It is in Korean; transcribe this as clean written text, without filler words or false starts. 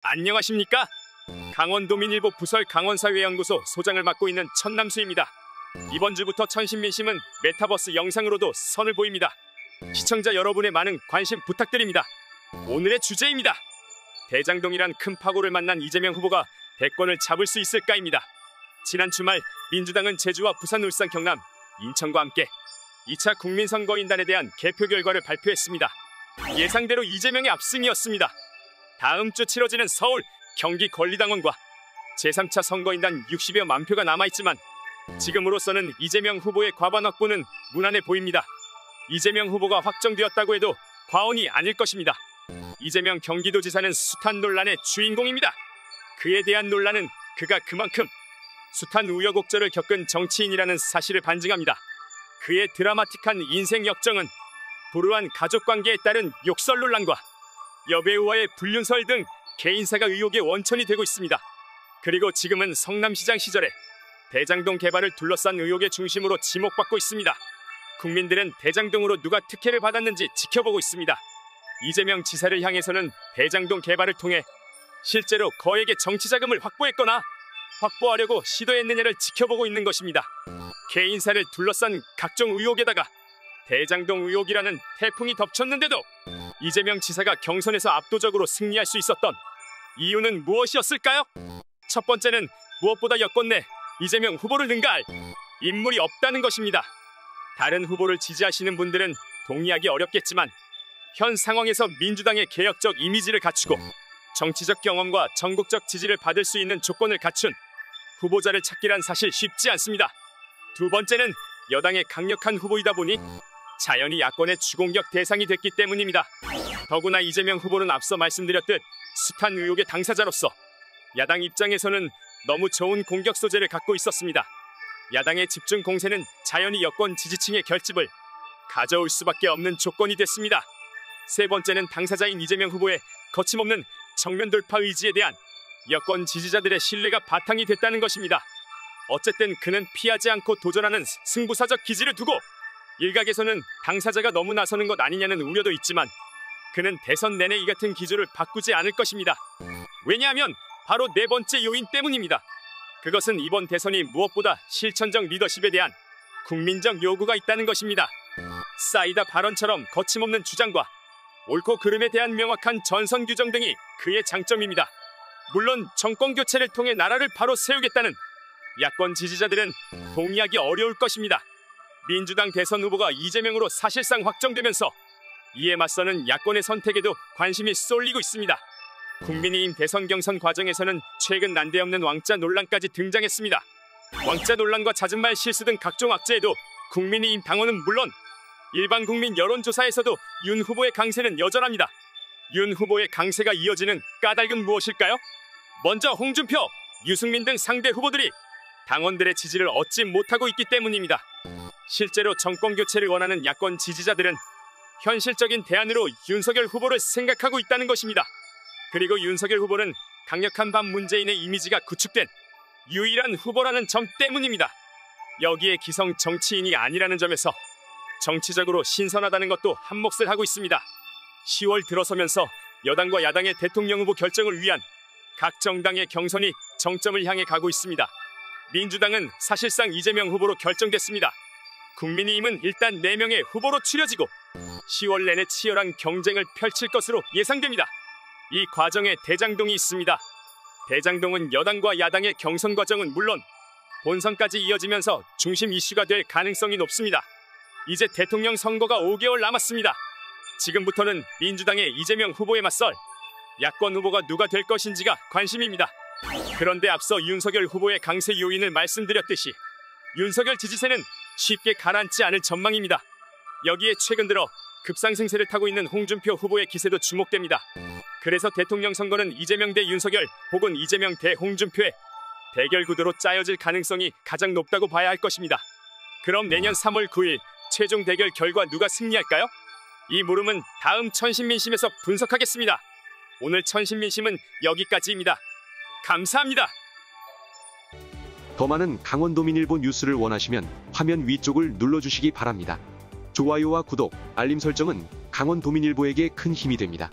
안녕하십니까? 강원도민일보 부설 강원사회연구소 소장을 맡고 있는 천남수입니다. 이번 주부터 천신민심은 메타버스 영상으로도 선을 보입니다. 시청자 여러분의 많은 관심 부탁드립니다. 오늘의 주제입니다. 대장동이란 큰 파고를 만난 이재명 후보가 대권을 잡을 수 있을까입니다. 지난 주말 민주당은 제주와 부산, 울산, 경남, 인천과 함께 2차 국민선거인단에 대한 개표 결과를 발표했습니다. 예상대로 이재명의 압승이었습니다. 다음 주 치러지는 서울, 경기 권리당원과 제3차 선거인단 60여만 표가 남아있지만 지금으로서는 이재명 후보의 과반 확보는 무난해 보입니다. 이재명 후보가 확정되었다고 해도 과언이 아닐 것입니다. 이재명 경기도지사는 숱한 논란의 주인공입니다. 그에 대한 논란은 그가 그만큼 숱한 우여곡절을 겪은 정치인이라는 사실을 반증합니다. 그의 드라마틱한 인생 역정은 불우한 가족관계에 따른 욕설 논란과 여배우와의 불륜설 등 개인사가 의혹의 원천이 되고 있습니다. 그리고 지금은 성남시장 시절에 대장동 개발을 둘러싼 의혹의 중심으로 지목받고 있습니다. 국민들은 대장동으로 누가 특혜를 받았는지 지켜보고 있습니다. 이재명 지사를 향해서는 대장동 개발을 통해 실제로 거액의 정치자금을 확보했거나 확보하려고 시도했느냐를 지켜보고 있는 것입니다. 개인사를 둘러싼 각종 의혹에다가 대장동 의혹이라는 태풍이 덮쳤는데도 이재명 지사가 경선에서 압도적으로 승리할 수 있었던 이유는 무엇이었을까요? 첫 번째는 무엇보다 여권 내 이재명 후보를 능가할 인물이 없다는 것입니다. 다른 후보를 지지하시는 분들은 동의하기 어렵겠지만 현 상황에서 민주당의 개혁적 이미지를 갖추고 정치적 경험과 전국적 지지를 받을 수 있는 조건을 갖춘 후보자를 찾기란 사실 쉽지 않습니다. 두 번째는 여당의 강력한 후보이다 보니 자연히 야권의 주공격 대상이 됐기 때문입니다. 더구나 이재명 후보는 앞서 말씀드렸듯 숱한 의혹의 당사자로서 야당 입장에서는 너무 좋은 공격 소재를 갖고 있었습니다. 야당의 집중 공세는 자연히 여권 지지층의 결집을 가져올 수밖에 없는 조건이 됐습니다. 세 번째는 당사자인 이재명 후보의 거침없는 정면 돌파 의지에 대한 여권 지지자들의 신뢰가 바탕이 됐다는 것입니다. 어쨌든 그는 피하지 않고 도전하는 승부사적 기질을 두고 일각에서는 당사자가 너무 나서는 것 아니냐는 우려도 있지만 그는 대선 내내 이 같은 기조를 바꾸지 않을 것입니다. 왜냐하면 바로 네 번째 요인 때문입니다. 그것은 이번 대선이 무엇보다 실천적 리더십에 대한 국민적 요구가 있다는 것입니다. 사이다 발언처럼 거침없는 주장과 옳고 그름에 대한 명확한 전선 규정 등이 그의 장점입니다. 물론 정권 교체를 통해 나라를 바로 세우겠다는 야권 지지자들은 동의하기 어려울 것입니다. 민주당 대선 후보가 이재명으로 사실상 확정되면서 이에 맞서는 야권의 선택에도 관심이 쏠리고 있습니다. 국민의힘 대선 경선 과정에서는 최근 난데없는 왕자 논란까지 등장했습니다. 왕자 논란과 잦은 말 실수 등 각종 악재에도 국민의힘 당원은 물론 일반 국민 여론조사에서도 윤 후보의 강세는 여전합니다. 윤 후보의 강세가 이어지는 까닭은 무엇일까요? 먼저 홍준표, 유승민 등 상대 후보들이 당원들의 지지를 얻지 못하고 있기 때문입니다. 실제로 정권 교체를 원하는 야권 지지자들은 현실적인 대안으로 윤석열 후보를 생각하고 있다는 것입니다. 그리고 윤석열 후보는 강력한 반 문재인의 이미지가 구축된 유일한 후보라는 점 때문입니다. 여기에 기성 정치인이 아니라는 점에서 정치적으로 신선하다는 것도 한몫을 하고 있습니다. 10월 들어서면서 여당과 야당의 대통령 후보 결정을 위한 각 정당의 경선이 정점을 향해 가고 있습니다. 민주당은 사실상 이재명 후보로 결정됐습니다. 국민의힘은 일단 4명의 후보로 추려지고 10월 내내 치열한 경쟁을 펼칠 것으로 예상됩니다. 이 과정에 대장동이 있습니다. 대장동은 여당과 야당의 경선 과정은 물론 본선까지 이어지면서 중심 이슈가 될 가능성이 높습니다. 이제 대통령 선거가 5개월 남았습니다. 지금부터는 민주당의 이재명 후보에 맞설 야권 후보가 누가 될 것인지가 관심입니다. 그런데 앞서 윤석열 후보의 강세 요인을 말씀드렸듯이 윤석열 지지세는 쉽게 가라앉지 않을 전망입니다. 여기에 최근 들어 급상승세를 타고 있는 홍준표 후보의 기세도 주목됩니다. 그래서 대통령 선거는 이재명 대 윤석열 혹은 이재명 대 홍준표의 대결 구도로 짜여질 가능성이 가장 높다고 봐야 할 것입니다. 그럼 내년 3월 9일 최종 대결 결과 누가 승리할까요? 이 물음은 다음 천신민심에서 분석하겠습니다. 오늘 천신민심은 여기까지입니다. 감사합니다. 더 많은 강원도민일보 뉴스를 원하시면 화면 위쪽을 눌러주시기 바랍니다. 좋아요와 구독, 알림 설정은 강원도민일보에게 큰 힘이 됩니다.